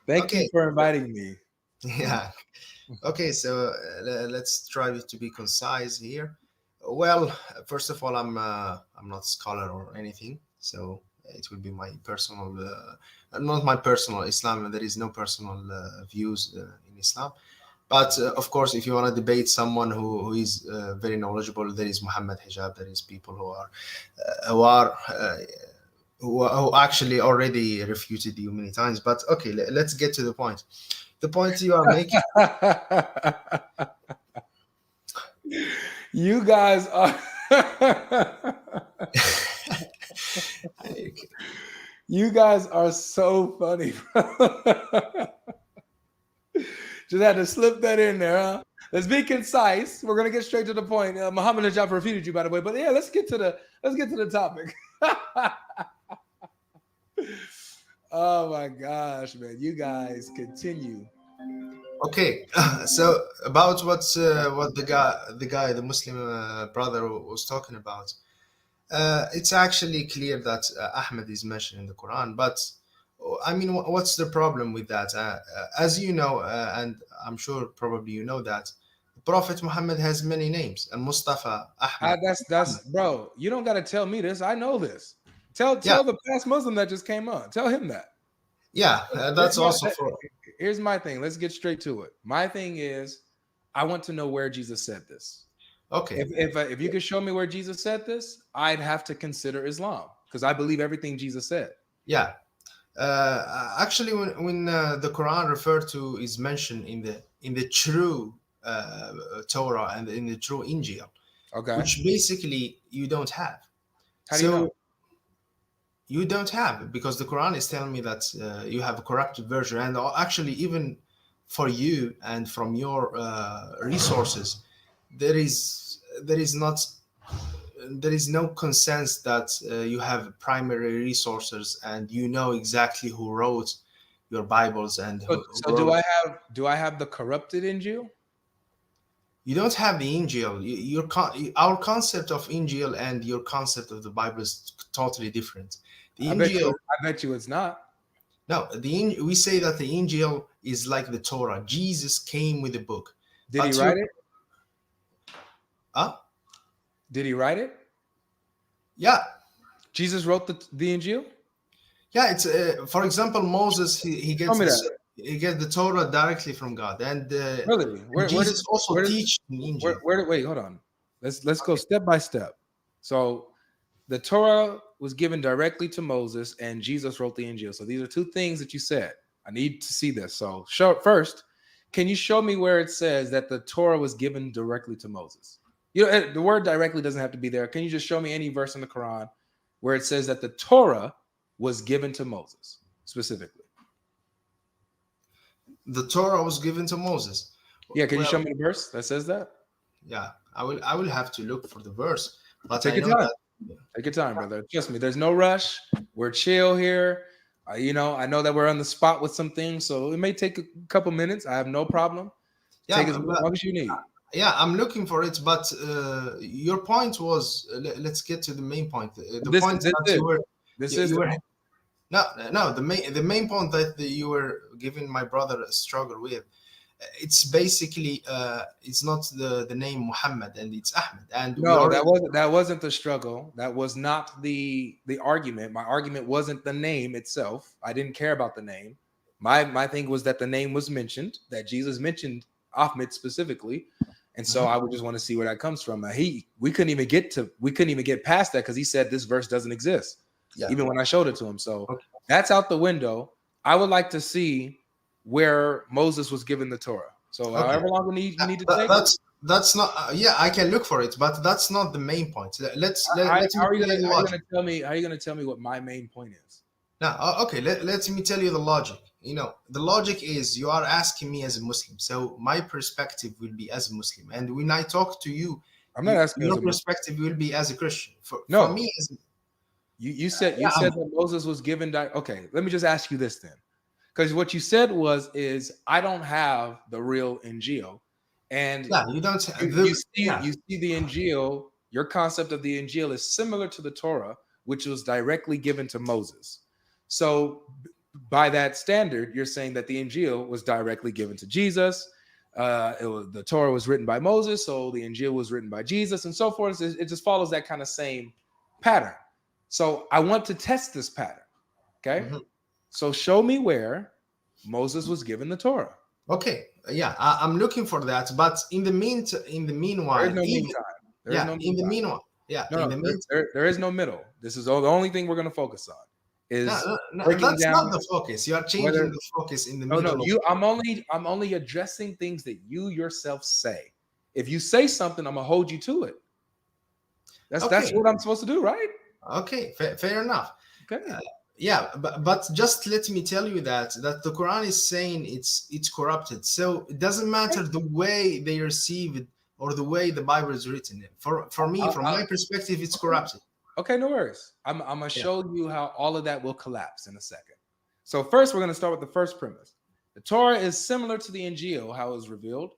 Thank you Okay. for inviting me. Yeah. Okay. So let's try to be concise here. Well, first of all, I'm not a scholar or anything, so it will be my personal, not my personal Islam. There is no personal views in Islam. But of course, if you want to debate someone who is very knowledgeable, there is Muhammad Hijab. There is people who are who actually already refuted you many times. But okay, let's get to the point. The point you are making. You guys are you guys are so funny, bro. Just had to slip that in there, huh? Let's be concise. We're gonna get straight to the point. Muhammad Najaf refuted you, by the way, but yeah, let's get to the topic. Oh my gosh, man! You guys continue. Okay, so about what the Muslim brother was talking about. It's actually clear that Ahmed is mentioned in the Quran, but I mean, what's the problem with that? As you know, and I'm sure probably you know that Prophet Muhammad has many names, and Mustafa, Ahmed, That's Muhammad. bro. You don't got to tell me this. I know this. Tell Yeah, tell the past Muslim that just came on. Tell him that. yeah, Here's that's my, also for. here's my thing. Let's get straight to it. My thing is, I want to know where Jesus said this. Okay, If you could show me where Jesus said this, I'd have to consider Islam because I believe everything Jesus said. yeah. Actually, when the Quran referred to is mentioned in the true Torah and in the true Injil, Okay. which basically you don't have. How do you know? So you don't have it because the Quran is telling me that you have a corrupted version, and actually even for you and from your resources, there is not there is no consensus that you have primary resources and you know exactly who wrote your Bibles and who So wrote. do I have the corrupted Injil? You don't have the Injil. Our concept of Injil and your concept of the Bible is totally different. The Injil. I bet you it's not. No, we say that the Injil is like the Torah. Jesus came with a book, Did he but you, write it? uh, Did he write it? yeah, Jesus wrote the Injil? yeah. It's for example, Moses. He Show gets me this. that. He gets the Torah directly from God, Really? and Where Jesus also does teach in Injil. wait, hold on. Let's go Okay. step by step. So the Torah was given directly to Moses and Jesus wrote the Injil. So these are two things that you said. I need to see this. So first, can you show me where it says that the Torah was given directly to Moses? You know, the word directly doesn't have to be there. Can you just show me any verse in the Quran where it says that the Torah was given to Moses specifically? The Torah was given to Moses. Yeah, can you show Well, me the verse that says that? yeah, I will have to look for the verse, but Take I your know time. that. Take your time, brother. Trust me, there's no rush. We're chill here. I know that we're on the spot with some things, so it may take a couple minutes. I have no problem. Yeah, Take as long as you need. yeah, I'm looking for it, but your point was let's get to the main point. The This point this that is you, this is you the were point. no, the main point that you were giving my brother a struggle with, it's basically it's not the name Muhammad and it's Ahmed, and we No, already. that wasn't the struggle. That was not the argument. My argument wasn't the name itself. I didn't care about the name. My thing was that the name was mentioned, that Jesus mentioned Ahmed specifically. And so Mhm. I would just want to see where that comes from. We couldn't even get past that because he said this verse doesn't exist, Yeah. even when I showed it to him. So Okay. that's out the window. I would like to see where Moses was given the Torah. So Okay. however long you need to That, take. that's not. Yeah, I can look for it, but that's not the main point. Let me tell you the logic. How are you gonna tell me what my main point is? Now, okay, let me tell you the logic. The logic is you are asking me as a Muslim, so my perspective will be as a Muslim, and when I talk to you, I'm not asking you as your a Muslim. perspective will be as a Christian. For No, me, as you said yeah, that Moses was given. Okay, let me just ask you this then, because what you said is I don't have the real Injil, and yeah, you don't the yeah. you see the Injil. Your concept of the Injil is similar to the Torah, which was directly given to Moses. So by that standard, you're saying that the Injil was directly given to Jesus. The Torah was written by Moses, so the Injil was written by Jesus, and so forth. It just follows that kind of same pattern. So I want to test this pattern. Okay, so show me where Moses was given the Torah. Okay, yeah, I'm looking for that. But in the meanwhile, There is no meantime. There is no in the meantime. meanwhile, yeah, No, in no, the meantime. there is no middle. This is the only thing we're going to focus on is No, breaking that's not down the focus. You are changing whether. the focus in the No, no, middle of. I'm only addressing things that you yourself say. If you say something, I'm gonna hold you to it. That's Okay. what I'm supposed to do, right? Okay, fair enough. Okay. Yeah, but just let me tell you that the Quran is saying it's corrupted. So it doesn't matter the way they receive it or the way the Bible is written. For me, from my perspective, it's corrupted. Okay, no worries. I'm gonna Yeah. show you how all of that will collapse in a second. So first, we're gonna start with the first premise. The Torah is similar to the Injil, how it was revealed.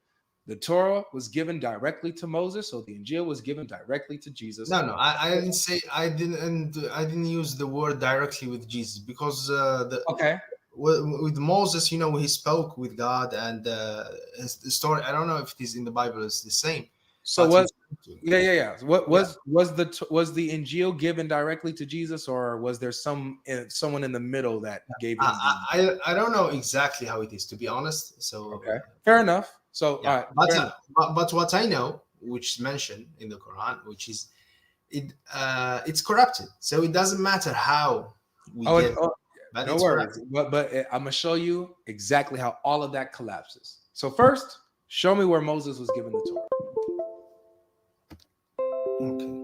The Torah was given directly to Moses, so the Injil was given directly to Jesus. No, I didn't say I didn't use the word directly with Jesus because Okay. with Moses, he spoke with God, and the story. I don't know if it is in the Bible is the same. So But what? Yeah. What Yeah. was the Injil given directly to Jesus, or was there someone in the middle that gave him? I don't know exactly how it is, to be honest. So Okay, fair enough. So yeah, all right, but what I know, which is mentioned in the Quran, which is it's corrupted. So it doesn't matter how we get it, but no it's worries. corrupted. But I'm gonna show you exactly how all of that collapses. So first, show me where Moses was given the Torah. Okay.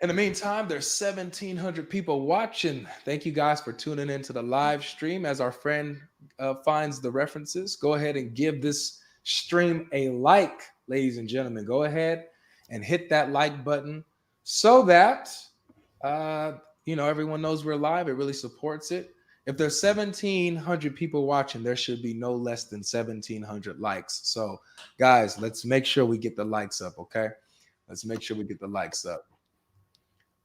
In the meantime, there's 1,700 people watching. Thank you guys for tuning into the live stream. As our friend finds the references, go ahead and give this stream a like, ladies and gentlemen. Go ahead and hit that like button so that everyone knows we're live. It really supports it. If there's 1,700 people watching, there should be no less than 1,700 likes. So, guys, let's make sure we get the likes up. Okay, let's make sure we get the likes up.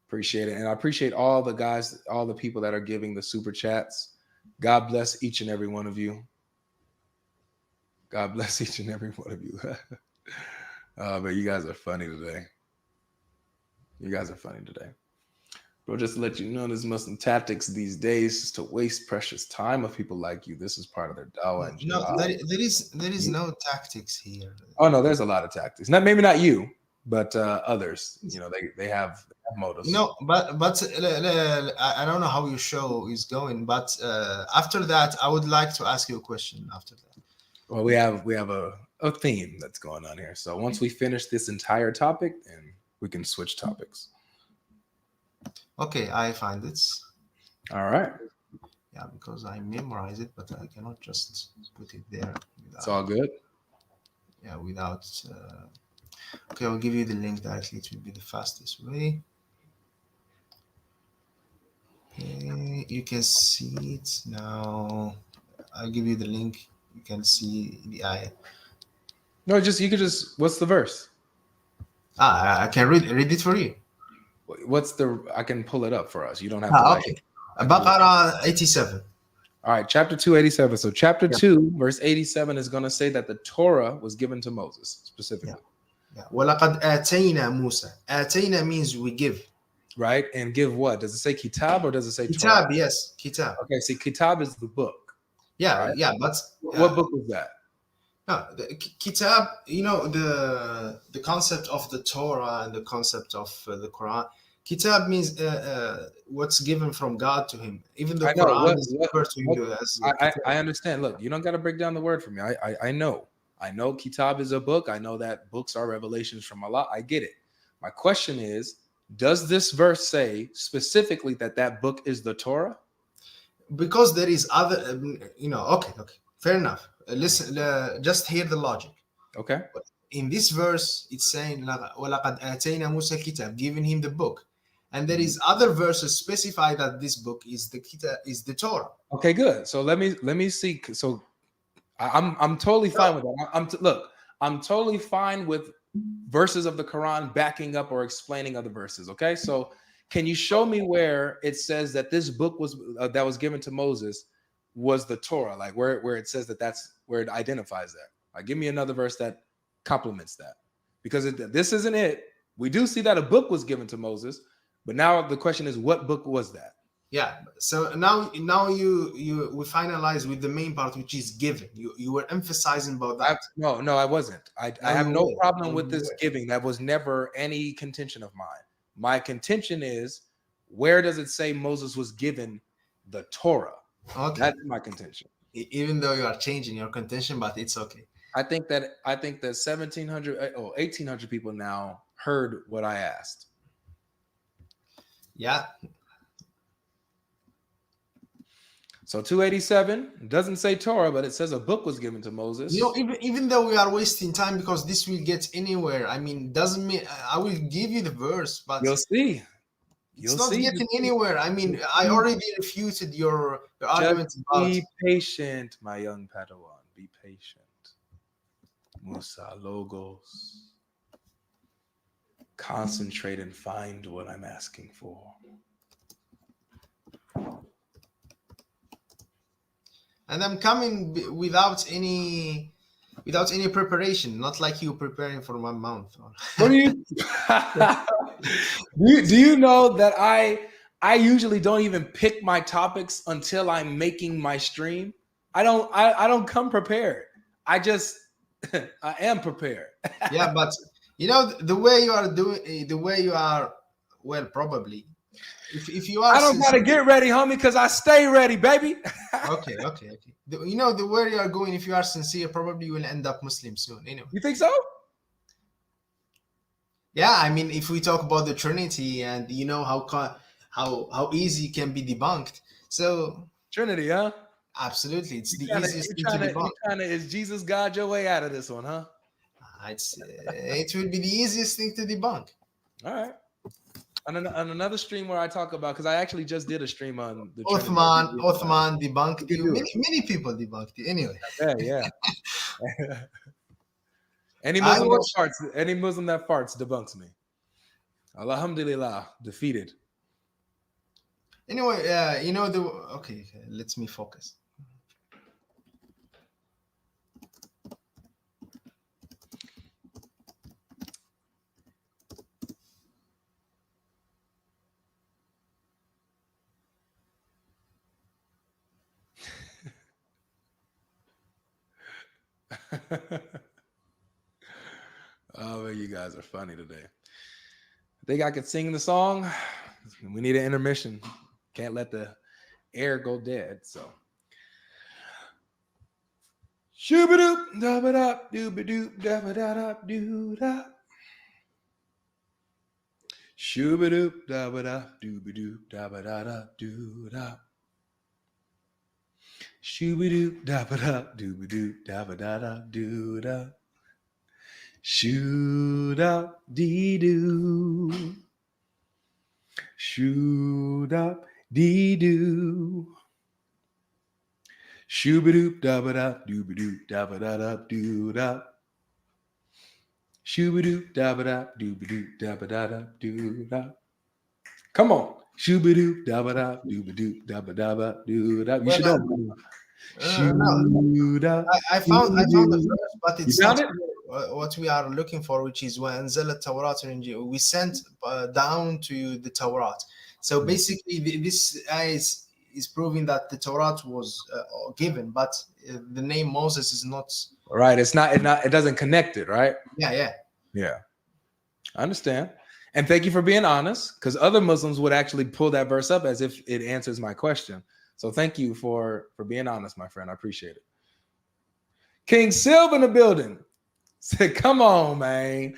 Appreciate it. And I appreciate all the guys, all the people that are giving the super chats. God bless each and every one of you. God bless each and every one of you. But you guys are funny today. You guys are funny today. Bro, just to let you know, there's Muslim tactics these days to waste precious time of people like you. This is part of their dawah. And No, there is no tactics here. Oh, no, there's a lot of tactics. Maybe not you, but others. They have motives. No, but I don't know how your show is going, but after that, I would like to ask you a question. After that, well, we have a theme that's going on here. So once we finish this entire topic, and we can switch topics. Okay, I find it. All right. Yeah, because I memorize it, but I cannot just put it there. It's all good. Yeah, without. Okay, I'll give you the link directly. It will be the fastest way. Okay, you can see it now. I'll give you the link. You can see the ayah. No, you could just. What's the verse? I can read it for you. I can pull it up for us. You don't have to. Okay. Baqarah 87. All right, chapter 287. So chapter 2, verse 87 is going to say that the Torah was given to Moses specifically. Yeah. وَلَقَدْ آتَيْنَا مُوسَى. آتَيْنَا means we give. Right? And give what? Does it say kitab or does it say kitab? Torah? Yes, kitab. Okay, see, kitab is the book. Yeah, right? yeah, but what book was that? No, the kitab. The concept of the Torah and the concept of the Quran. Kitab means what's given from God to him. Even the Quran is referred to him as. I understand. Look, you don't got to break down the word for me. I know. I know kitab is a book. I know that books are revelations from Allah. I get it. My question is, does this verse say specifically that book is the Torah? Because there is other, okay, fair enough. Listen, just hear the logic. Okay. In this verse, it's saying, وَلَقَدْ آتَيْنَا مُوسَى الْكِتَابَ, giving him the book. and there is other verses specify that this book is the Torah. Okay, good. So let me see. So I'm totally fine with that. Look, I'm totally fine with verses of the Quran backing up or explaining other verses. Okay, so can you show me where it says that this book was that was given to Moses was the Torah? Like where it says that that's where it identifies that. Like, give me another verse that complements that, because this isn't it. We do see that a book was given to Moses, but now the question is, what book was that? Yeah. So now you we finalize with the main part, which is given. You were emphasizing about that. No, I wasn't. I have no problem with this giving. That was never any contention of mine. My contention is, where does it say Moses was given the Torah? Okay. That's my contention. Even though you are changing your contention, but it's okay. I think that 1,700 or 1,800 people now heard what I asked. Yeah. So 287 doesn't say Torah, but it says a book was given to Moses. You know, even though we are wasting time, because this will get anywhere. I mean, doesn't mean I will give you the verse, but you'll see. It's not getting anywhere. I mean, I already refuted your argument. Be patient, my young Padawan. Be patient. Musa Logos. Concentrate and find what I'm asking for. And I'm coming without any preparation, not like you preparing for 1 month. What do you do you know that I usually don't even pick my topics until I'm making my stream? I don't come prepared. I just I am prepared. Yeah, but you know the way you are doing, the way you are, well, probably. If you are, I don't gotta get ready, homie, because I stay ready, baby. Okay. You know the way you are going. If you are sincere, probably you will end up Muslim soon. Anyway, you think so? Yeah, I mean, if we talk about the Trinity, and you know how easy it can be debunked. So Trinity, huh? Absolutely, it's the easiest thing to debunk. Is Jesus God your way out of this one, huh? It will be the easiest thing to debunk. All right. On another stream where I talk about, because I actually just did a stream on the Othman debunked you. Many people debunked you. Anyway. Yeah. Any Muslim that farts debunks me. Alhamdulillah, defeated. Anyway, you know okay, let me focus. Oh, you guys are funny today. I think I could sing the song. We need an intermission. Can't let the air go dead. So. Shoobadoop, dabba-dop, doobadoop, dabba-da-dop, doo-da. Shoobadoop, dabba-dop, doobadoop, dabba-da-dop, doo-da. Shoobadoop, dabba-dop, doobadoop, dabba-da-dop, doo-da. Shoot up, dee doo. Shoot up, dee doo. Shoobadoop, dabba-dop, doobadoop, dabba-da-dop, doo-da. Shoobadoop, dabba-dop, doobadoop, dabba-da-dop, doo-da. Come on. Shoobadoop, dabba-dop, doobadoop, dabba-dabba, doo-da. You should know. I found the verse, but it's not what we are looking for, which is when Zela Torah we sent down to the Torah. So basically, this is proving that the Torah was given, but the name Moses is not. Right. It's not. It doesn't connect it. Right. Yeah. I understand. And thank you for being honest, because other Muslims would actually pull that verse up as if it answers my question. So thank you for being honest, my friend. I appreciate it. King Silver in the building said, come on, man.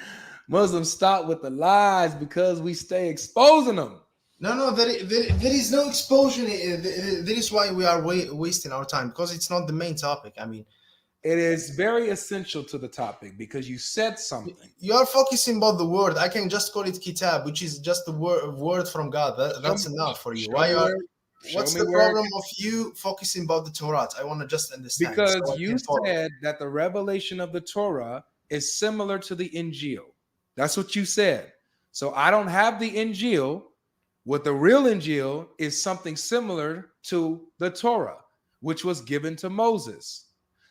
Muslims stop with the lies because we stay exposing them. No, there is no exposure. That is why we are wasting our time, because it's not the main topic. I mean, It is very essential to the topic because you said something. You are focusing about the word. I can just call it kitab, which is just a word from God. Show That's me, enough for you. show Why me are? where. Show What's me the where. problem of you focusing about the Torah? I want to just understand so Because I you can follow. said that the revelation of the Torah is similar to the Injil. That's what you said. So I don't have the Injil. What the real Injil is something similar to the Torah, which was given to Moses.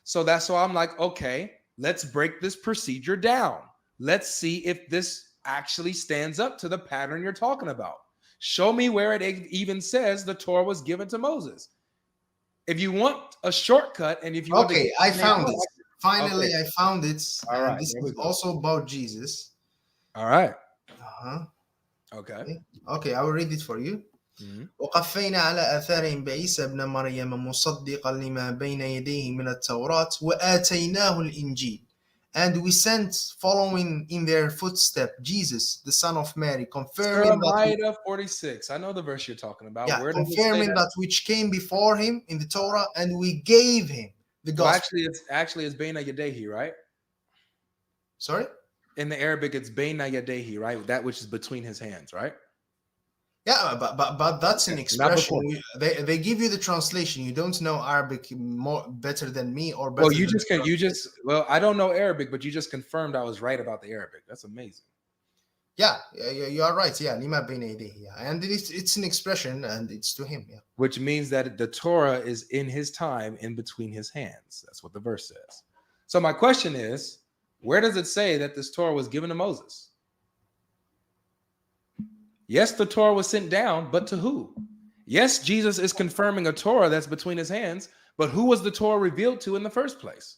So that's why I'm like, okay, let's break this procedure down. Let's see if this actually stands up to the pattern you're talking about. Show me where it even says the Torah was given to Moses. If you want a shortcut and if you want to Okay, get I the name found it. out, Finally, okay. I found it, All and right, this there we is go. also about Jesus. All right. Uh-huh. Okay. Okay, I will read it for you. Mhm. وقفينا على آثارهم بعيسى ابن مريم مصدقا لما بين يديه من التوراة وآتيناه الإنجيل. And we sent, following in their footstep, Jesus, the son of Mary, confirming that, Jeremiah 46. I know the verse you're talking about. yeah, Where does it say confirming that? that which came before him in the Torah, and we gave him the Well, gospel. actually it's Beina Yadehi, right? Sorry? In the Arabic, it's Beina Yadehi, right? That which is between his hands, right? Yeah, but that's an Not expression. before. They give you the translation. You don't know Arabic more better than me or Well, better than well, I don't know Arabic, but you just confirmed I was right about the Arabic. That's amazing. Yeah, you are right. Yeah, lima bayna yadayhi. Yeah, and it's an expression, and it's to him. Yeah. Which means that the Torah is in his time, in between his hands. That's what the verse says. So my question is, where does it say that this Torah was given to Moses? Yes, the Torah was sent down, but to who? Yes, Jesus is confirming a Torah that's between his hands, but who was the Torah revealed to in the first place?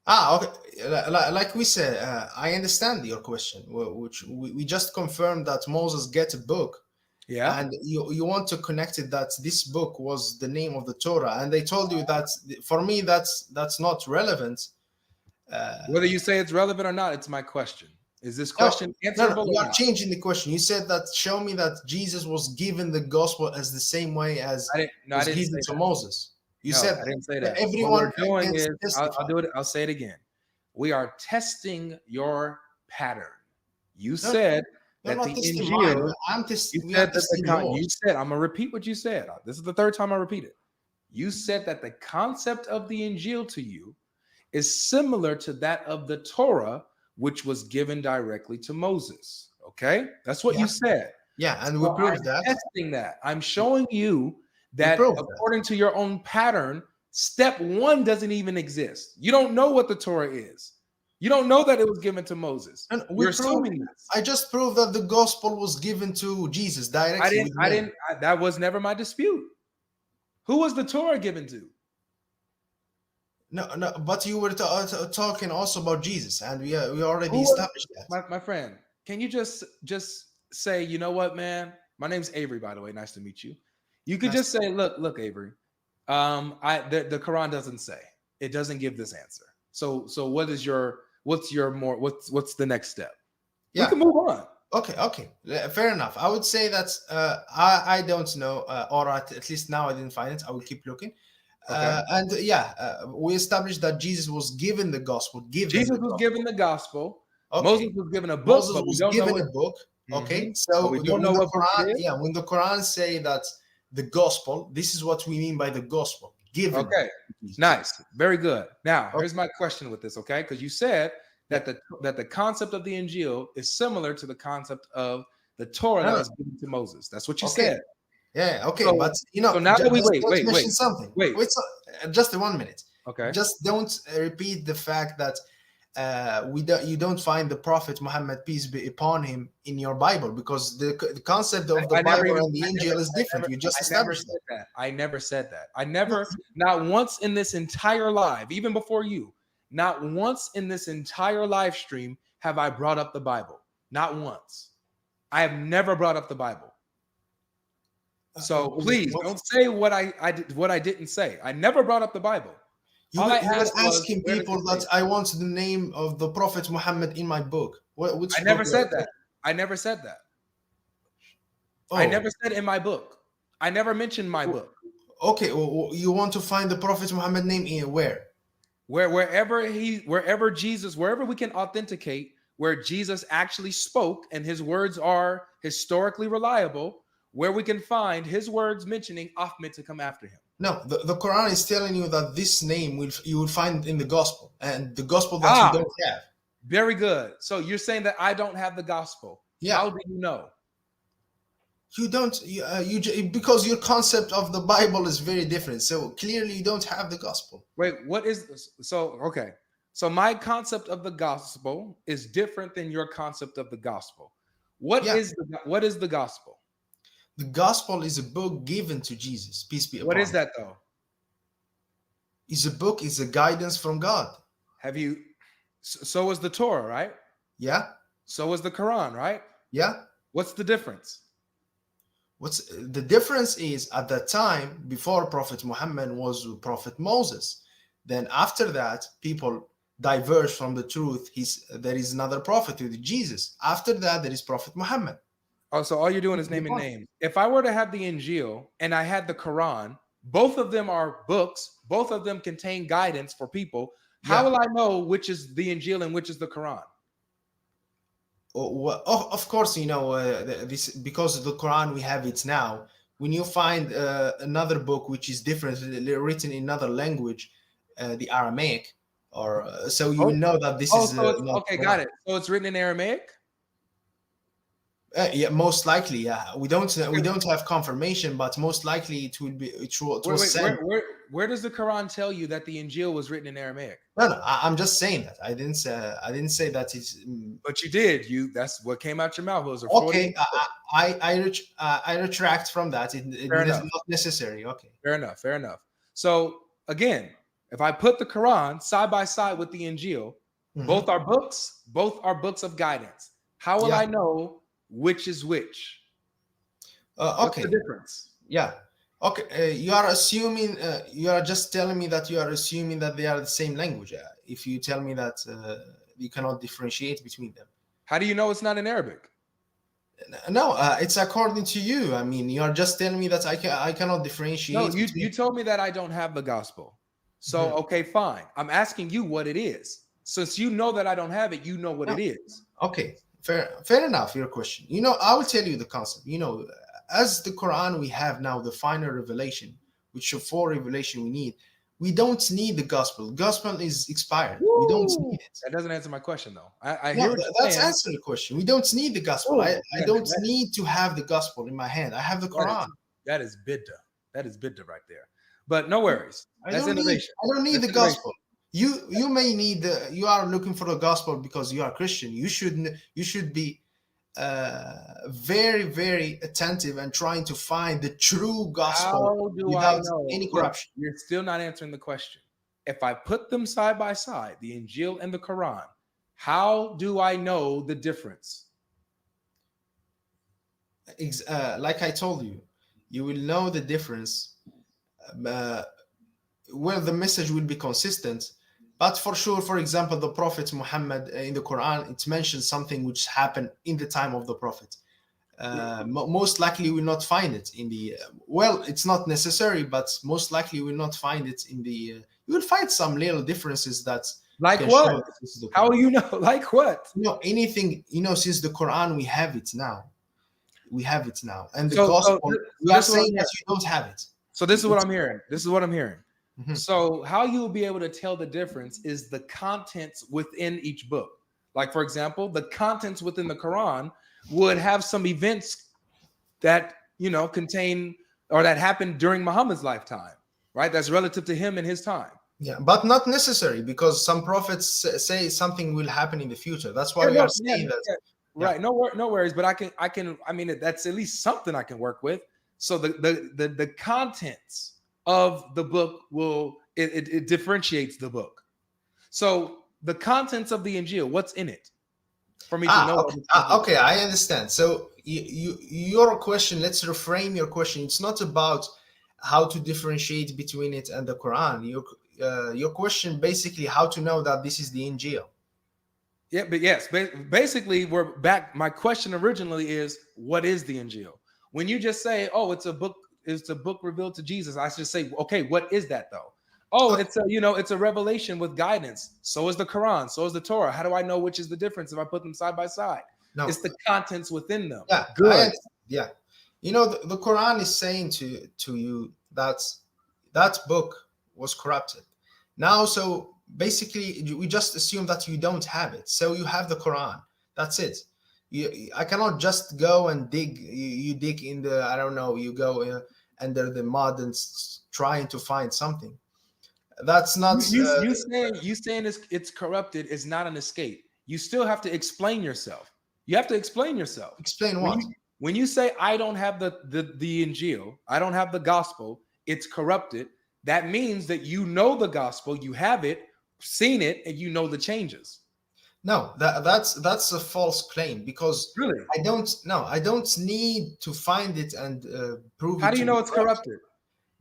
Okay. Like we said, I understand your question, which we just confirmed that Moses get a book. Yeah. And you want to connect it that this book was the name of the Torah, and they told you that for me that's not relevant. Whether you say it's relevant or not, it's my question. Is this No, question no, answerable you or are not? changing the question. You said that show me that Jesus was given the gospel as the same way as I was didn't given say to that. Moses. You No, said I didn't say that that. What everyone we're doing can is, testify. I'll do it. I'll say it again. We are testing your pattern. You No, said you're that not the testing mine. Injil. We We are said that testing yours. you said. I'm gonna repeat what you said. This is the third time I repeat it. You said that the concept of the Injil to you is similar to that of the Torah, which was given directly to Moses. Okay, that's what Yeah, you said. yeah, and we So proved I'm that. testing that. I'm showing you We that proved that. according to your own pattern, step one doesn't even exist. You don't know what the Torah is. You don't know that it was given to Moses. And we You're proved. assuming this. I just proved that the gospel was given to Jesus directly with name. That was never my dispute. Who was the Torah given to? No, no, but you were talking also about Jesus, and we already Who was established that. my friend? Can you just say, you know what, man? My name's Avery, by the way. Nice to meet you. You could Nice. just say, look, Avery. The Quran doesn't say. It doesn't give this answer. So what's the next step? Yeah. We can move on. Okay, fair enough. I would say that I don't know, or at least now I didn't find it. I will keep looking. Okay. And we established that Jesus was given the gospel. Jesus was given the gospel. Okay. Moses was given a book, Moses but we was don't know given what. a book. Okay, Mhm. so But we don't know when the what book Quran, it is. when the Quran say that the gospel, this is what we mean by the gospel. Given. Okay, nice, very good. Now, here's my question with this, okay? Because you said that the concept of the Injil is similar to the concept of the Torah that was given to Moses. That's what you said. Yeah, okay, So- but you know, so now that we don't mention something. wait. Just 1 minute. Okay. Just don't repeat the fact that you don't find the Prophet Muhammad, peace be upon him, in your Bible, because the concept of the Bible and the Injil is different. You just established that. I never said that. I never, not once in this entire live, even before you, not once in this entire live stream have I brought up the Bible. Not once. I have never brought up the Bible. So please don't say what I didn't say. I never brought up the Bible. You were asking people that I want the name of the Prophet Muhammad in my book. I never said that. I never said that. I never said in my book. I never mentioned my book. Okay, well, you want to find the Prophet Muhammad name in where? wherever Jesus, wherever we can authenticate where Jesus actually spoke and his words are historically reliable, where we can find his words mentioning Ahmed to come after him. No, the Quran is telling you that this name you will find in the gospel, and the gospel that you Ah, don't have. very good. So you're saying that I don't have the gospel. Yeah, How do you know? you don't. Because your concept of the Bible is very different. So clearly, you don't have the gospel. Wait, what is this? So okay. So my concept of the gospel is different than your concept of the gospel. Yeah, What is the gospel? the gospel is a book given to Jesus, peace be What upon is him. that though? Is a book, is a guidance from God. Have you so is the Torah, right? Yeah, So is the Quran, right? yeah. What's the difference? What's the difference is at that time before Prophet Muhammad was Prophet Moses. Then after that, people diverge from the truth. There is another prophet with Jesus. After that, there is Prophet Muhammad. Oh, so all you're doing is naming names. If I were to have the Injil and I had the Quran, both of them are books, both of them contain guidance for people. How Yeah. will I know which is the Injil and which is the Quran? Of course, this because the Quran we have it now. When you find another book which is different, written in another language, the Aramaic, or so you will Oh, know that this oh, is so it's not okay, Quran. got it. So it's written in Aramaic? Yeah, most likely. Yeah, we don't have confirmation, but most likely it will be. It was Wait, sent. where does the Quran tell you that the Injil was written in Aramaic? No, I'm just saying that. I didn't say that it's. But you did. That's what came out your mouth. It was a 40. Okay, I retract from that. It Fair is enough. not necessary. Okay. Fair enough. Fair enough. So again, if I put the Quran side by side with the Injil, Mhm. both are books. Both are books of guidance. How will Yeah. I know which is which? What's Okay. the difference? Yeah. Okay. You are assuming. You are just telling me that you are assuming that they are the same language. If you tell me that you cannot differentiate between them. How do you know it's not in Arabic? No, it's according to you. I mean, you are just telling me that I cannot differentiate. No, you told me that I don't have the gospel. So Mhm. okay, fine. I'm asking you what it is. Since you know that I don't have it, you know what No. it is. Okay, fair enough. Your question. I will tell you the concept. As the Quran we have now, the final revelation, which are four revelation we need. We don't need the gospel. Gospel is expired. We don't Woo! need it. That doesn't answer my question though. I No, hear what you're that's saying. answer the question. We don't need the gospel. Oh, I don't need to have the gospel in my hand. I have the Quran. that is bidda. That is bidda right there. But no worries. That's innovation. I don't need That's the innovation. gospel. You may need you are looking for the gospel because you are Christian. You should be very, very attentive and trying to find the true gospel How do I without know? any Look, corruption. you're still not answering the question. If I put them side by side, the Injil and the Quran, how do I know the difference? Like I told you, you will know the difference. Well, the message will be consistent, but for sure, for example, the Prophet Muhammad in the Quran, it mentions something which happened in the time of the Prophet. Most likely, will not find it in the. Well, it's not necessary, but most likely, will not find it in the. You will find some little differences that Like can what? show that this is the Quran. How you know? Like what? Anything. Since the Quran, we have it now. We have it now, and the So gospel. We are this is what I'm saying that you don't have it. So this is what I'm hearing. This is what I'm hearing. Mhm. So how you will be able to tell the difference is the contents within each book. Like for example, the contents within the Quran would have some events that contain or that happened during Muhammad's lifetime, right? That's relative to him and his time. Yeah, but not necessary because some prophets say something will happen in the future. That's why we are saying that. Yeah. Right. No worries. But I mean, that's at least something I can work with. So the contents of the book it differentiates the book. So the contents of the Injil, what's in it? For me to know. Okay, I understand. So your question, let's reframe your question. It's not about how to differentiate between it and the Quran. Your question basically how to know that this is the Injil. Yeah, but yes, basically we're back. My question originally is, what is the Injil? When you just say, oh, it's a book revealed to Jesus, I should say, okay, what is that though? Oh, Okay, it's a it's a revelation with guidance. So is the Quran. So is the Torah. How do I know which is the difference if I put them side by side? no, It's the contents within them. yeah, Good. yeah. The Quran is saying to you that that book was corrupted. Now, so basically, we just assume that you don't have it. So you have the Quran. That's it. I cannot just go and dig. You dig in the, I don't know. You go under the mud and trying to find something. That's not. You saying it's corrupted is not an escape. You still have to explain yourself. You have to explain yourself. Explain When what? you say I don't have the Injil, I don't have the gospel, it's corrupted. That means that you know the gospel, you have it, seen it, and you know the changes. No, that's a false claim because Really? I don't need to find it and prove How it do you to know be it's correct corrupted?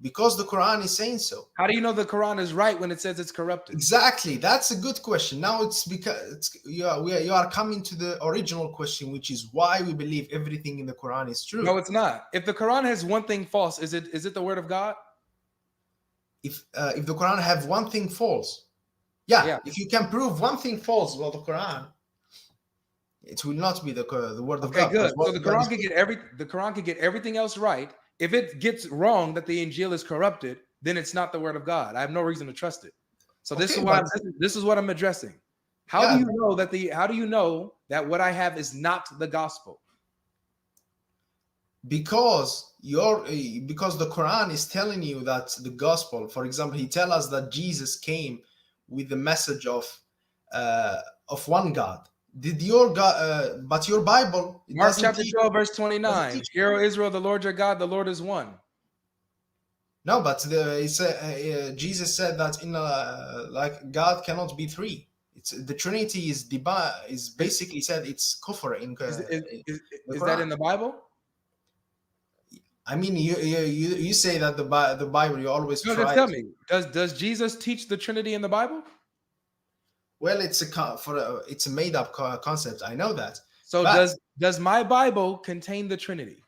because the Quran is saying so. How do you know the Quran is right when it says it's corrupted? Exactly, that's a good question. Now it's because you are coming to the original question, which is why we believe everything in the Quran is true. No, it's not. If the Quran has one thing false, is it the word of God? If the Quran have one thing false, yeah, Yeah. if you can prove one thing false about the Quran, it will not be the word of Okay, God good. because So what God is. the Quran could get everything else right. If it gets wrong that the Injil is corrupted, then it's not the word of God. I have no reason to trust it. So Okay, but this is what I'm addressing. yeah, How do you know that what I have is not the gospel? because the Quran is telling you that the gospel, for example, he tell us that Jesus came with the message of one God. Did your God? But your Bible, it Mark doesn't chapter teach. 12, verse Doesn't 29. teach. Hear, O Israel, the Lord your God, the Lord is one. No, but Jesus said that in like God cannot be three. It's the Trinity is Is, basically said it's kufr is, is, in is, the is that Quran. in the Bible? I mean, you say that the Bible you always No, just try tell to. me. Does Jesus teach the Trinity in the Bible? Well, it's a made up concept. I know that, So but does my Bible contain the Trinity?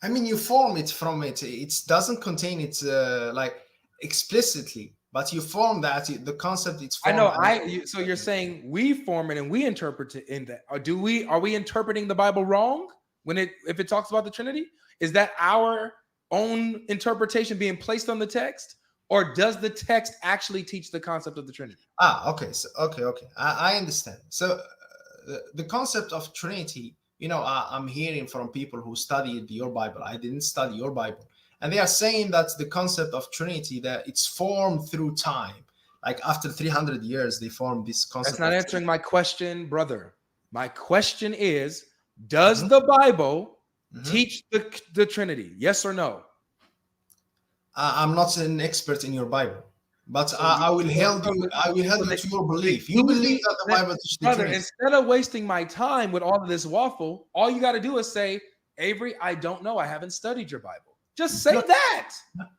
I mean, you form it from it. It doesn't contain it like explicitly, but you form that the concept. It's I know. formed. So you're saying we form it and we interpret it in that. Or are we interpreting the Bible wrong if it talks about the Trinity? Is that our own interpretation being placed on the text, or does the text actually teach the concept of the Trinity? Okay. So okay. I understand. So the concept of Trinity. I'm hearing from people who studied your Bible. I didn't study your Bible, and they are saying that the concept of Trinity that it's formed through time. Like after 300 years, they formed this That's concept not of answering Trinity. my question, brother. My question is, does Mhm, the Bible mhm. teach the Trinity? Yes or no? I'm not an expert in your Bible, but So you I will help so, you. I will help so you they, to your so they belief. You use believe me, that the Bible teaches the brother. Trinity. Instead of wasting my time with all of this waffle, all you got to do is say, Avery, I don't know. I haven't studied your Bible. Just say No, that.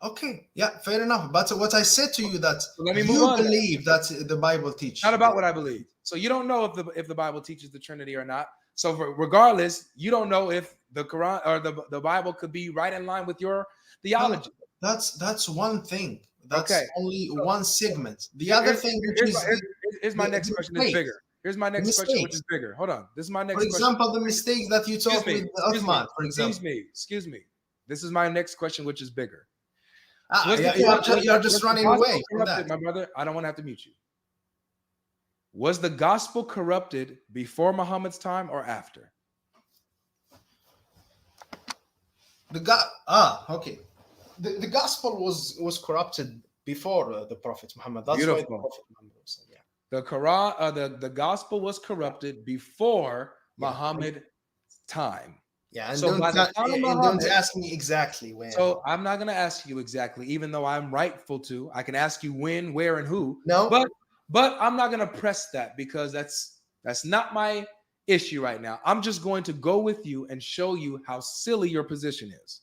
okay, yeah, fair enough. But what I said to you that So let me move you on then. believe that the Bible Not teach. about what I believe. So you don't know if the Bible teaches the Trinity or not. So regardless, you don't know if the Quran or the Bible could be right in line with your No, theology. that's one thing. Okay. That's only So one segment. The here- other here's, thing, which here's, my, is here's my next the question. It's mistakes, bigger. Here's my the next question, which is mistakes. bigger. Hold on. This is my For next question. example, the mistakes that you Excuse talk me. with Excuse me. Uthman, for Excuse example. me. Excuse me. This is my next question, which is bigger. Yeah, you're just Was the running gospel away from corrupted, that. my brother? I don't want to have to mute you. Was the gospel corrupted before Muhammad's time or after? Okay. The gospel was corrupted before the Prophet Muhammad. That's why the Beautiful. Prophet Muhammad said, yeah, The Quran, the gospel was yeah, corrupted before yeah, Muhammad's time. yeah. So by the time of And don't Muhammad, ask me exactly when. so I'm not going to ask you exactly, even though I'm rightful to. I can ask you when, where, and who, No, but I'm not going to press that because that's not my issue right now. I'm just going to go with you and show you how silly your position is.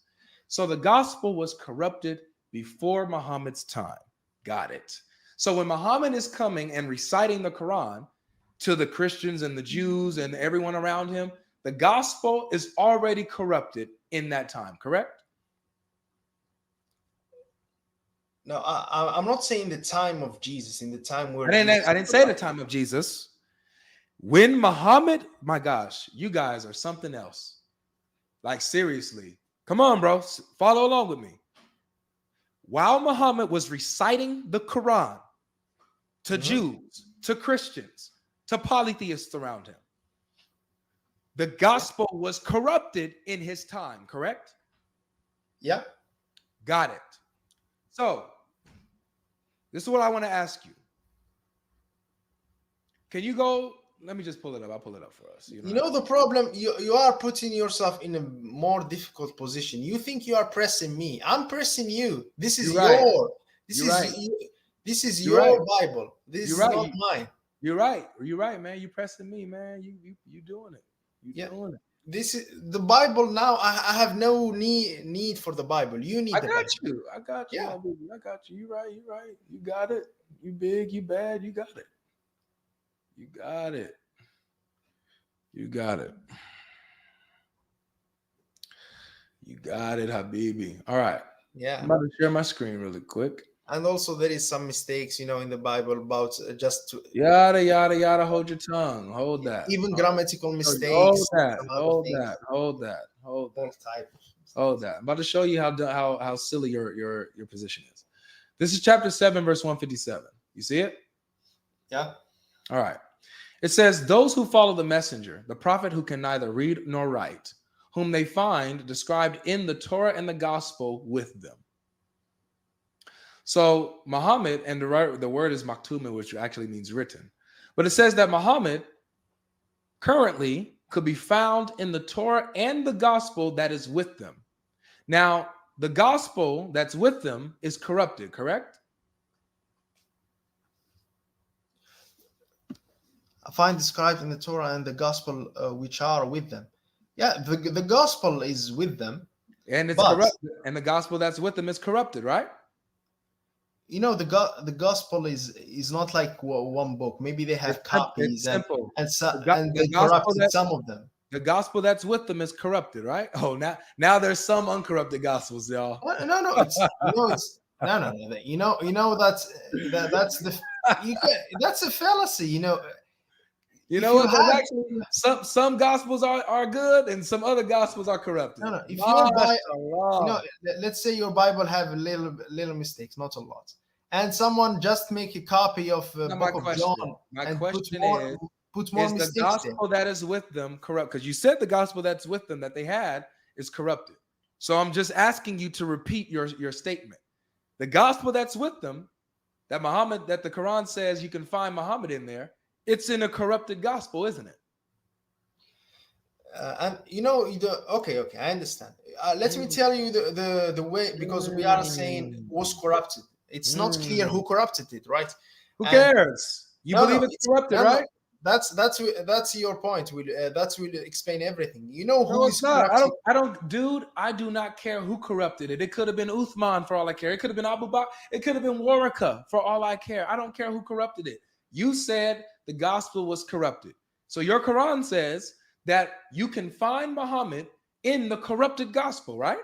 So the gospel was corrupted before Muhammad's time. Got it. So when Muhammad is coming and reciting the Quran to the Christians and the Jews and everyone around him, the gospel is already corrupted in that time, correct? No, I'm not saying the time of Jesus. In the time where I didn't. Jesus I didn't was say the alive. time of Jesus. When Muhammad, my gosh, you guys are something else. Like seriously, come on, bro, follow along with me. While Muhammad was reciting the Quran to Mhm. Jews, to Christians, to polytheists around him, the Yeah. gospel was corrupted in his time. Correct? Yeah. Got it. So this is what I want to ask you. Can you go? Let me just pull it up. I'll pull it up for us. You don't You have know to. the problem. You are putting yourself in a more difficult position. You think you are pressing me. I'm pressing you. This You're is right. your. This You're is right. this is You're right. your Bible. This You're is right. not mine. You're right. You're right, man. You pressing me, man. You doing it. You Yeah. doing it. This is the Bible now. I have no need for the Bible. You I need the got Bible. you. I got you, Yeah. my baby. I got you. You right. You right. You got it. You big. You bad. You got it. You got it. You got it. You got it, Habibi. All right. I'm Yeah. about to share my screen really quick. And also there is some mistakes, in the Bible about just to, Yada yada yada. Hold your tongue. Hold that. even grammatical Show you. Hold mistakes, that. some other Hold things, that. Hold that. Hold all that. type of Hold mistakes. that. I'm about to show you how silly your position is. This is chapter 7, verse 157. You see it? Yeah. All right. It says, those who follow the messenger, the prophet who can neither read nor write, whom they find described in the Torah and the gospel with them. So Muhammad, and the word is maktuma, which actually means written. But it says that Muhammad currently could be found in the Torah and the gospel that is with them. Now, the gospel that's with them is corrupted, correct? I find described in the Torah and the gospel, which are with them. Yeah, the gospel is with them, And it's but corrupted. And the gospel that's with them is corrupted, right? the gospel is not like one book. Maybe they have It's copies, and simple. and The they gospel corrupted that some of them. the gospel that's with them is corrupted, right? Oh, now there's some uncorrupted gospels, y'all. No, it's no. That's the that's a fallacy. You If know you what? There's have actually some gospels are good and some other gospels are corrupted. no, if your Bible, Mashallah. let's say your Bible have a little mistakes, not a lot, and someone just make a copy of Now my Book of John question. My and question put more is the mistakes there. gospel that is with them corrupt? Because you said the gospel that's with them that they had is corrupted. So I'm just asking you to repeat your statement. The gospel that's with them, that the Quran says you can find Muhammad in there, it's in a corrupted gospel, isn't it? And okay, I understand. Let me Mm, tell you the way, because we are saying mm, was corrupted. It's not clear mm. who corrupted it, right? Who And cares? You no, believe it's corrupted, no. right? That's your point. That will explain everything. You know No, who it's is not. corrupting. Dude, I do not care who corrupted it. It could have been Uthman for all I care. It could have been Abu Bakr. It could have been Waraka for all I care. I don't care who corrupted it. You said the gospel was corrupted. So your Quran says that you can find Muhammad in the corrupted gospel, right?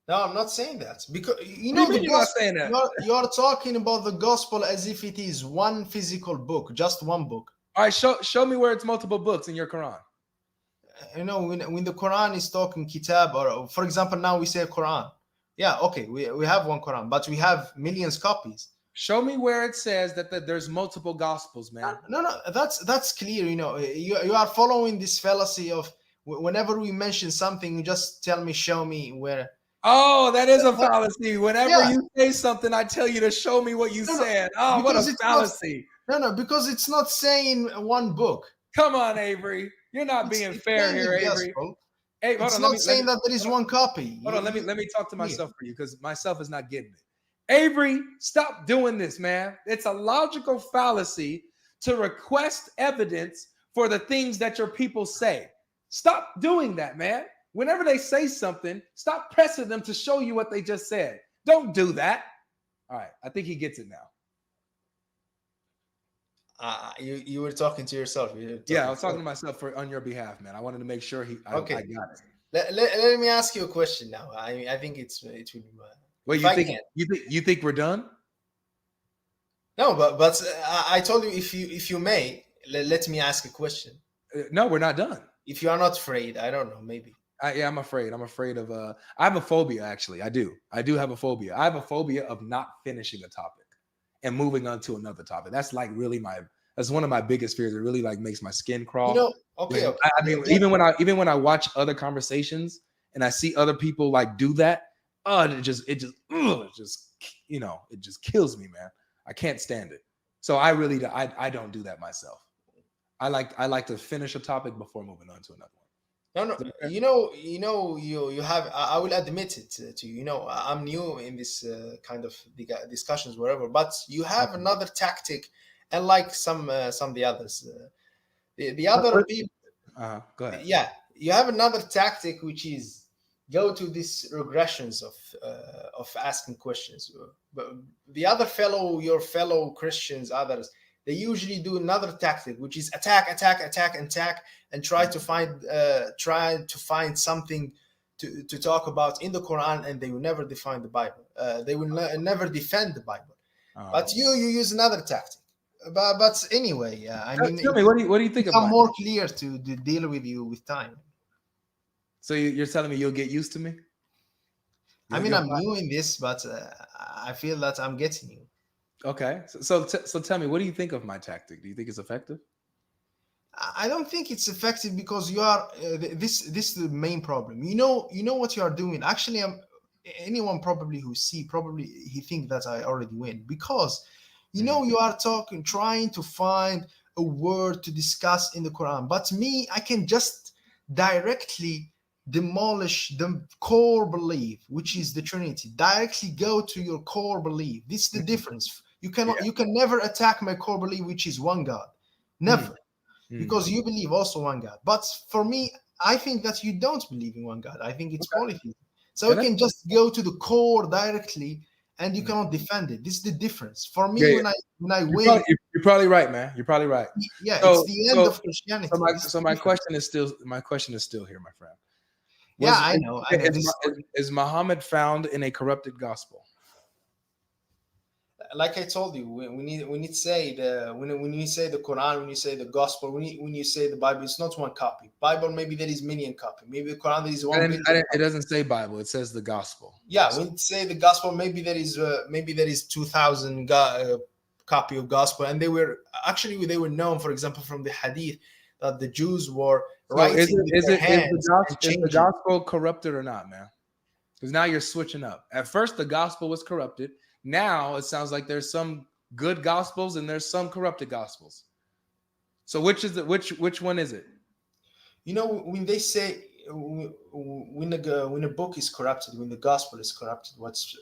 No, I'm not saying that, because What do you the mean you're not gospel. saying that? You're talking about the gospel as if it is one physical book, just one book. All right, show me where it's multiple books in your Quran. When the Quran is talking kitab, or for example, now we say Quran. Yeah, okay, we have one Quran, but we have millions copies. Show me where it says that there's multiple gospels, man. No, that's clear. You are following this fallacy of whenever we mention something, you just tell me, show me where. Oh, that is a fallacy. Whenever Yeah, you say something, I tell you to show me what you no, said. Oh, what a because it's not. fallacy. No, because it's not saying one book. Come on, Avery. You're not being It's fair saying here, the Avery. gospel. Hey, hold It's on. not saying that there is hold on, one copy. hold on. Let me talk to Yeah. myself for you because myself is not getting it. Avery, stop doing this, man. It's a logical fallacy to request evidence for the things that your people say. Stop doing that, man. Whenever they say something, stop pressing them to show you what they just said. Don't do that. All right, I think he gets it now. You were talking to yourself. Yeah, I was talking to myself on your behalf, man. I wanted to make sure I Okay. got it. Let me ask you a question now. I think it will Well, if I can. you think we're done? No, but I told you, if you may, let me ask a question. No, we're not done. If you are not afraid, I don't know, maybe. Yeah, I'm afraid. I'm afraid of I have a phobia actually. I do have a phobia. I have a phobia of not finishing a topic and moving on to another topic. That's like really that's one of my biggest fears. It really like makes my skin You crawl. know, okay, When okay. I mean, even when I watch other conversations and I see other people like do that, it just it just kills me, man. I can't stand it. So I don't do that myself. I like to finish a topic before moving on to another one. No, no. Is that fair? You have. I will admit it to you. You know, I'm new in this kind of discussions, whatever. But you have Okay. another tactic, and like some of the others, the other people. Go ahead. Yeah, you have another tactic, which is go to these regressions of asking questions. But the other your fellow Christians, others, they usually do another tactic, which is attack, attack, attack, attack, and try to find something to talk about in the Quran, and they will never define the Bible. They will never defend the Bible. Um, But you use another tactic. But anyway, I mean, Tell me, what do you think of become mine? more clear to deal with you with time. So you're telling me you'll get used to me? I mean, You'll I'm new in this, but I feel that I'm getting you. okay. So tell me, what do you think of my tactic? Do you think it's effective? I don't think it's effective because you are this is the main problem. You know what you are doing. Actually, anyone probably who see probably he think that I already win because Mhm. you are talking trying to find a word to discuss in the Quran. But me, I can just directly demolish the core belief, which is the Trinity. Directly go to your core belief. This is the Mhm. difference. Yeah. You can never attack my core belief, which is one God. Mm, Never, mm. because you believe also one God. But for me, I think that you don't believe in one God. I think it's Okay. polytheism. So Yeah, you can just go to the core directly, and you mm. cannot defend it. This is the difference. For Yeah, me, yeah. when I win, You're probably right, man. You're probably right. yeah, it's So the end so of Christianity. This is the my difference. question is still here, my friend. Yeah, Was I know. This is Muhammad found in a corrupted gospel? like I told you, we need to say when you say the Quran, when you say the Gospel, when you say the Bible, it's not one copy. Bible, maybe there is million copy. Maybe the Quran there is 1 billion It copy. doesn't say Bible. It says the gospel. Yeah, So, when you say the Gospel, maybe there is 2,000 copy of Gospel, and they were known, for example, from the Hadith that the Jews were so writing with their hands and is the changing. gospel corrupted or not, man? Because now you're switching up. At first, the gospel was corrupted. Now it sounds like there's some good gospels and there's some corrupted gospels. So which one is it? When they say when a book is corrupted, when the gospel is corrupted, what's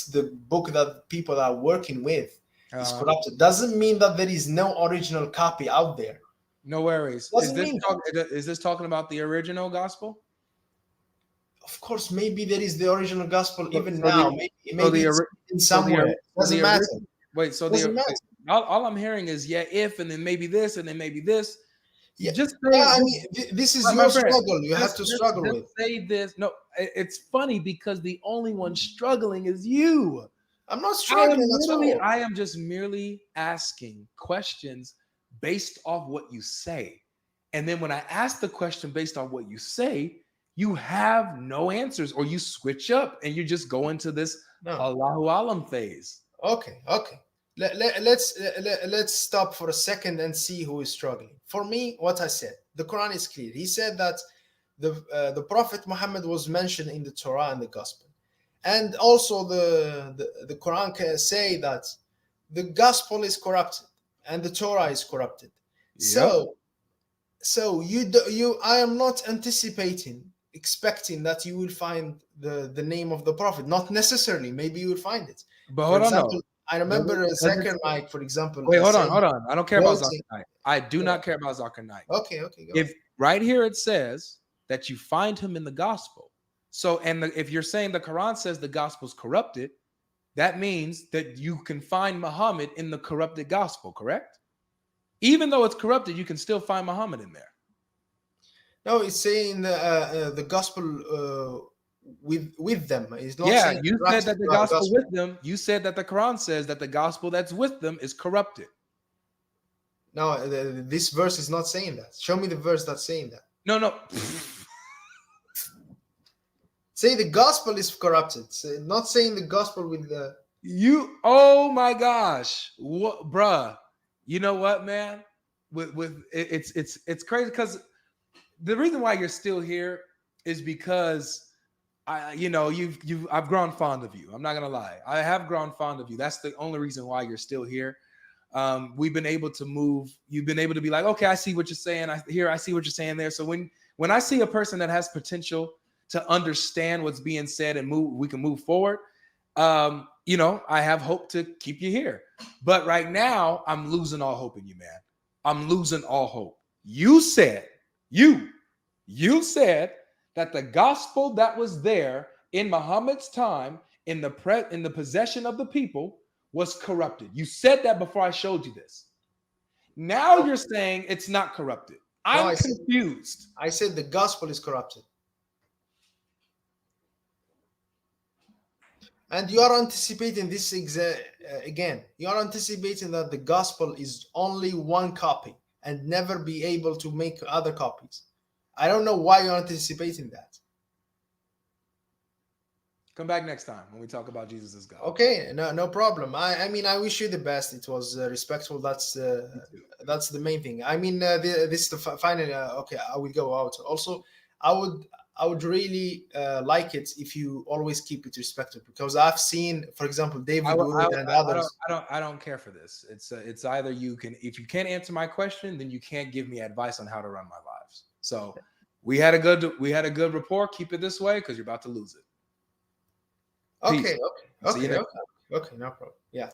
the book that people are working with is Uh, corrupted, doesn't mean that there is no original copy out there. no worries. Doesn't mean that. Is this talking about the original gospel? Of course, maybe there is the original gospel So, even so the now. so Maybe the it's ori- in so the somewhere. ori- so Doesn't the matter. original wait. So Doesn't matter. all I'm hearing is yeah, if and then maybe this and then maybe this. Yeah, Just yeah. say I just mean, this is my your friend. struggle. You have to struggle Just with. say this. No, it's funny because the only one struggling is you. I'm not struggling at all. I am just merely asking questions based off what you say. And then when I ask the question based on what you say, you have no answers or you switch up and you just go into this No. Allahu Alam phase. Okay, okay. Let's stop for a second and see who is struggling. For me, what I said, the Quran is clear. He said that the Prophet Muhammad was mentioned in the Torah and the Gospel, and also the Quran can say that the Gospel is corrupted and the Torah is corrupted. Yep. So you I am not expecting that you will find the name of the Prophet. Not necessarily. Maybe you will find it. But For hold on example, though. I Does remember it Zakir say, Mike, for example, wait, saying hold on. I don't care about wrote Zakir it. Naik. I do Yeah. not care about Zakir Naik. Okay, okay, go If ahead. right here it says that you find him in the gospel. So, if you're saying the Quran says the gospel's corrupted, that means that you can find Muhammad in the corrupted gospel, correct? Even though it's corrupted, you can still find Muhammad in there. No, it's saying the gospel with them. It's not Yeah, saying you said corrupted that the gospel gospel. with them. You said that the Quran says that the gospel that's with them is corrupted. No, this verse is not saying that. Show me the verse that's saying that. No, no. Say the gospel is corrupted. Not saying the gospel with the. You, oh my gosh, what, bruh? You know what, man? It's crazy because the reason why you're still here is because I've grown fond of you. I'm not gonna lie, I have grown fond of you. That's the only reason why you're still here. We've been able to move. You've been able to be like, okay, I see what you're saying. I see what you're saying there. So when I see a person that has potential to understand what's being said and move, we can move forward. I have hope to keep you here. But right now, I'm losing all hope in you, man. I'm losing all hope. You said that the gospel that was there in Muhammad's time, in the possession of the people, was corrupted. You said that before I showed you this. Now you're saying it's not corrupted. No, I'm confused. I said the gospel is corrupted. And you are anticipating this again. You are anticipating that the gospel is only one copy and never be able to make other copies. I don't know why you're anticipating that. Come back next time when we talk about Jesus as God. Okay, no problem. I mean, I wish you the best. It was respectful. That's the main thing. I mean, this is the final. Okay, I will go out. Also, I would really like it if you always keep it respectful, because I've seen, for example, David Wood and others. I don't care for this. It's either if you can't answer my question, then you can't give me advice on how to run my lives. So we had a good rapport. Keep it this way because you're about to lose it. Okay, Peace. okay, no problem. Yeah.